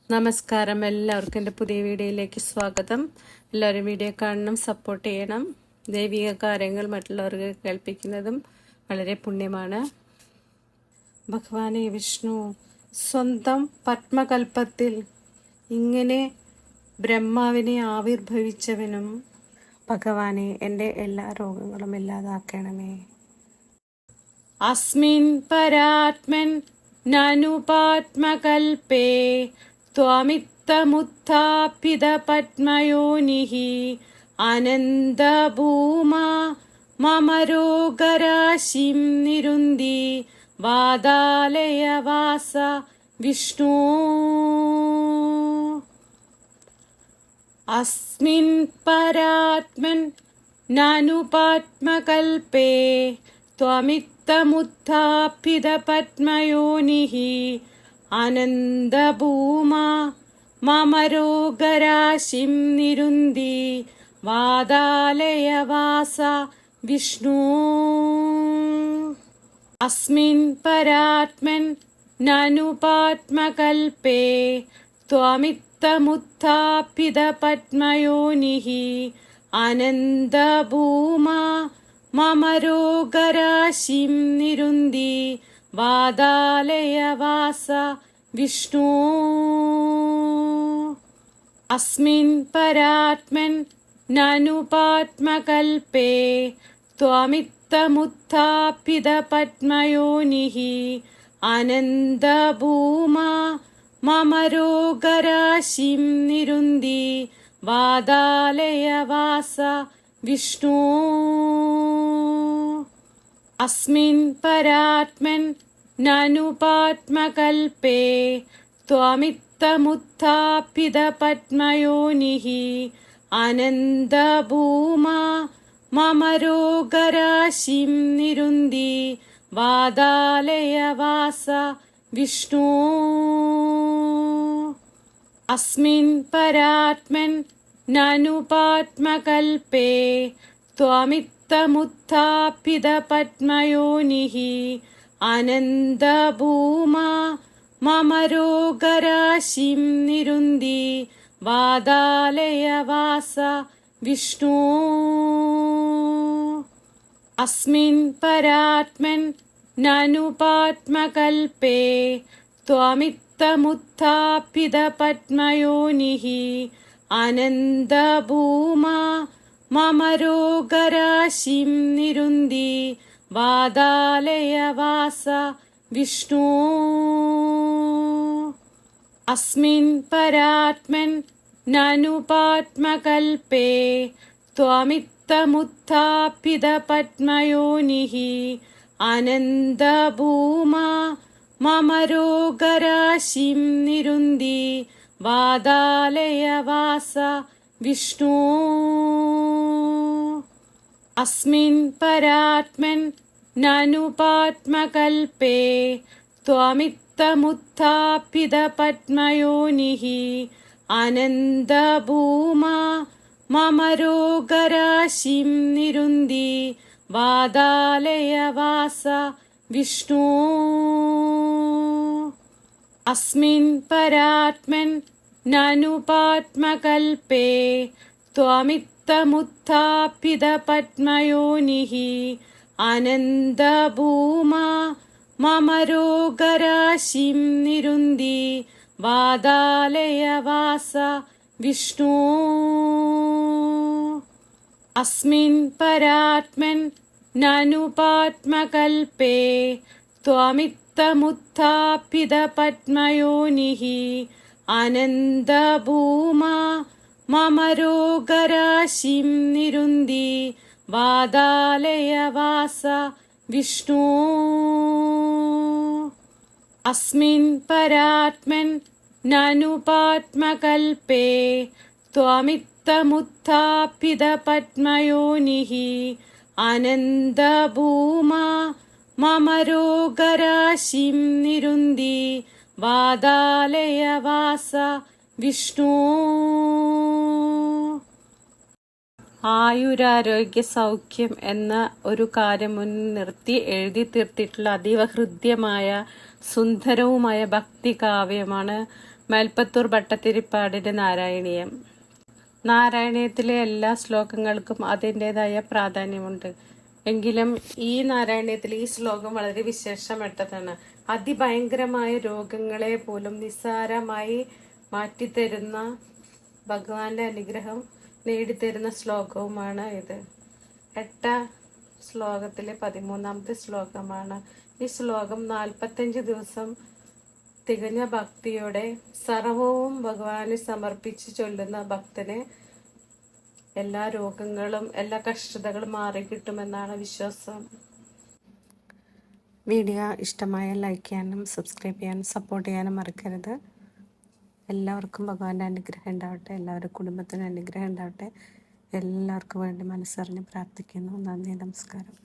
നമസ്കാരം, എല്ലാവർക്കും എൻ്റെ പുതിയ വീഡിയോയിലേക്ക് സ്വാഗതം. എല്ലാവരും വീഡിയോ കാണണം, സപ്പോർട്ട് ചെയ്യണം. ദൈവിക കാര്യങ്ങൾ മറ്റുള്ളവർക്ക് കേൾപ്പിക്കുന്നതും വളരെ പുണ്യമാണ്. ഭഗവാനെ വിഷ്ണു സ്വന്തം പത്മകൽപ്പത്തിൽ ഇങ്ങനെ ബ്രഹ്മാവിനെ ആവിർഭവിച്ചവനും ഭഗവാനെ എൻ്റെ എല്ലാ രോഗങ്ങളും ഇല്ലാതാക്കണമേ. അസ്മിൻ പരാത്മൻ നനുപാത്മകൽപേ ത്വമിത്തമുത്ഥാപിത പത്മയോനിഃ അനന്തഭൂമാ മമ രോഗരാശിം നിരുന്തി വാതാലയവാസ വിഷ്ണു. അസ്മിൻ പരാത്മൻ നനുപാത്മകൽപേ ത്വമിത്തമുത്ഥാപിത പത്മയോനിഃ അനന്തഭൂമാ മമ രോഗരാശിം നിരുന്തി വാതാലയവാസ വിഷ്ണു. അസ്മിൻ പരാത്മൻ നനുപാത്മകൽപേ ത്വമിത്തമുത്ഥാപിത പത്മയോനിഃ അനന്തഭൂമാ മമ രോഗരാശിം നിരുന്തി വാതാലയവാസ വിഷ്ണു. അസ്മിൻ പരാത്മൻ നനുപാത്മകൽപേ ത്വമിത്തമുത്ഥാപിത പത്മയോനിഃ അനന്തഭൂമാ മമ രോഗരാശിം നിരുന്തി വാതാലയവാസ വിഷ്ണു. അസ്മിൻ പരാത്മൻ നനുപാത്മകൽപേ ത്വമിത്തമുത്ഥാപിത പത്മയോനിഃ അനന്തഭൂമാ മമ രോഗരാശിം നിരുന്തി വാതാലയവാസ വിഷ്ണു. അസ്മിൻ പരാത്മൻ നനുപാത്മകൽപേ ത്വമിത്തമുത്ഥാപിത പത്മയോനിഃ അനന്തഭൂമാ മമ രോഗരാശിം നിരുന്തി വാതാലയവാസ വിഷ്ണു. അസ്മിൻ പരാത്മൻ നനുപാത്മകൽപേ ത്വമിത്തമുത്ഥാപിത പത്മയോനിഃ അനന്തഭൂമാ മമ രോഗരാശിം നിരുന്തി വാതാലയവാസ വിഷ്ണു. അസ്മിൻ പരാത്മൻ നനുപാത്മകൽപേ ത്വമിത്തമുത്ഥാപിത പത്മയോനിഃ അനന്തഭൂമാ മമ രോഗരാശിം നിരുന്തി വാതാലയവാസ വിഷ്ണു. അസ്മിൻ പരാത്മൻ നനുപാത്മകൽപേ ത്വമിത്തമുത്ഥാപിത പത്മയോനിഃ അനന്തഭൂമാ മമ രോഗരാശിം നിരുന്തി വാതാലയവാസ വിഷ്ണു. അസ്മിൻ പരാത്മൻ നനുപാത്മകൽപേ ത്വമിത്തമുത്ഥാപിത പത്മയോനിഃ അനന്തഭൂമാ മമ രോഗരാശിം നിരുന്തി വാതാലയവാസ വിഷ്ണു. അസ്മിൻ പരാത്മൻ നനുപാത്മകൽപേ ത്വമിത്തമുത്ഥാപിത പത്മയോനിഃ അനന്തഭൂമാ മമ രോഗരാശിം നിരുന്തി വാതാലയവാസ വിഷ്ണു. അസ്മിൻ പരാത്മൻ നനുപാത്മകൽപേ ത്വമിത്തമുത്ഥാപിത പത്മയോനിഃ അനന്തഭൂമാ മമ രോഗരാശിം നിരുന്തി വാതാലയവാസ വിഷ്ണു. ആയുരാരോഗ്യ സൗഖ്യം എന്ന ഒരു കാര്യം മുൻനിർത്തി എഴുതി തീർത്തിട്ടുള്ള അതീവ ഹൃദ്യമായ സുന്ദരവുമായ ഭക്തി കാവ്യമാണ് മേൽപ്പത്തൂർ ഭട്ടതിരിപ്പാടിന്റെ നാരായണീയം. നാരായണീയത്തിലെ എല്ലാ ശ്ലോകങ്ങൾക്കും അതിൻ്റെതായ പ്രാധാന്യമുണ്ട്. എങ്കിലും ഈ നാരായണീയത്തിലെ ഈ ശ്ലോകം വളരെ വിശേഷപ്പെട്ടതാണ്. അതിഭയങ്കരമായ രോഗങ്ങളെ പോലും നിസ്സാരമായി മാറ്റിത്തരുന്ന ഭഗവാന്റെ അനുഗ്രഹം നേടിത്തരുന്ന ശ്ലോകവുമാണ് ഇത്. 8 ശ്ലോകത്തിലെ 13ാമത്തെ ശ്ലോകമാണ്. ഈ ശ്ലോകം 45 ദിവസം തികഞ്ഞ ഭക്തിയോടെ സർവവും ഭഗവാന് സമർപ്പിച്ച് ചൊല്ലുന്ന ഭക്തന് എല്ലാ രോഗങ്ങളും എല്ലാ കഷ്ടതകളും മാറിക്കിട്ടുമെന്നാണ് വിശ്വാസം. വീഡിയോ ഇഷ്ടമായ ലൈക്ക് ചെയ്യാനും സബ്സ്ക്രൈബ് ചെയ്യാനും സപ്പോർട്ട് ചെയ്യാനും മറക്കരുത്. എല്ലാവർക്കും ഭഗവാന്റെ അനുഗ്രഹം ഉണ്ടാവട്ടെ. എല്ലാവരുടെ കുടുംബത്തിന് അനുഗ്രഹം ഉണ്ടാവട്ടെ. എല്ലാവർക്കും വേണ്ടി മനസ്സറിഞ്ഞ് പ്രാർത്ഥിക്കുന്നു. നന്ദി, നമസ്കാരം.